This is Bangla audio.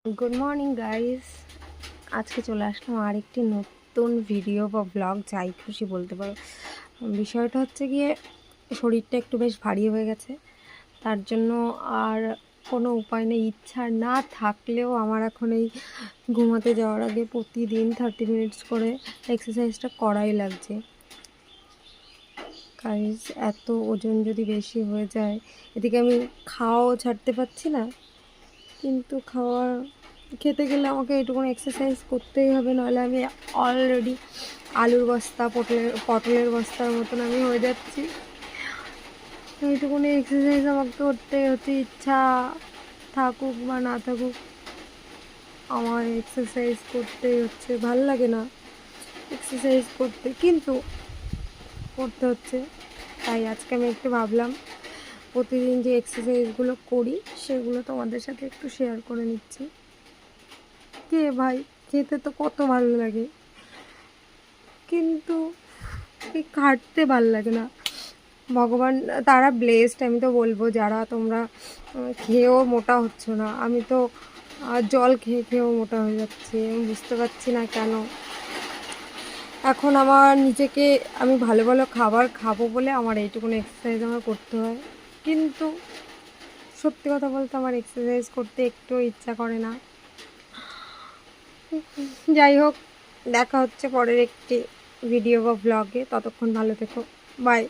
Good morning guys. আজকে চলে আসলাম আরেকটি নতুন ভিডিও বা ব্লগ, যাই খুশি বলতে পারো। বিষয়টা হচ্ছে গিয়ে শরীরটা একটু বেশ ভারী হয়ে গেছে, তার জন্য আর কোনো উপায় নেই। ইচ্ছা না থাকলেও আমার এখন এই ঘুমাতে যাওয়ার আগে প্রতিদিন 30 মিনিটস করে এক্সারসাইজটা করাই লাগছে। গাইস, এত ওজন যদি বেশি হয়ে যায়, এদিকে আমি খাওয়াও ছাড়তে পারছি না, কিন্তু খেতে গেলে আমাকে এইটুকুন এক্সারসাইজ করতেই হবে, নাহলে আমি অলরেডি আলুর বস্তা পটলের বস্তার মতন আমি হয়ে যাচ্ছি। এইটুকুনি এক্সারসাইজ আমাকে করতেই হচ্ছে, ইচ্ছা থাকুক বা না থাকুক আমার এক্সারসাইজ করতেই হচ্ছে। ভাল লাগে না এক্সারসাইজ করতে, কিন্তু করতে হচ্ছে। তাই আজকে আমি একটু ভাবলাম প্রতিদিন যে এক্সারসাইজগুলো করি সেগুলো তোমাদের সাথে একটু শেয়ার করে নিচ্ছি। কে ভাই, খেতে তো কত ভালো লাগে, কিন্তু খাটতে ভালো লাগে না। ভগবান তারা ব্লেসড, আমি তো বলবো, যারা তোমরা খেয়েও মোটা হচ্ছ না। আমি তো জল খেয়েও মোটা হয়ে যাচ্ছি, আমি বুঝতে পারছি না কেন। এখন আমার নিজেকে, আমি ভালো ভালো খাবার খাবো বলে আমার এইটুকুনি এক্সারসাইজ আমার করতে হয়, কিন্তু সত্যি কথা বলতে আমার এক্সারসাইজ করতে একটু ইচ্ছা করে না। যাই হোক, দেখা হচ্ছে পরের একটি ভিডিও বা ব্লগে। ততক্ষণ ভালো থেকো, বাই।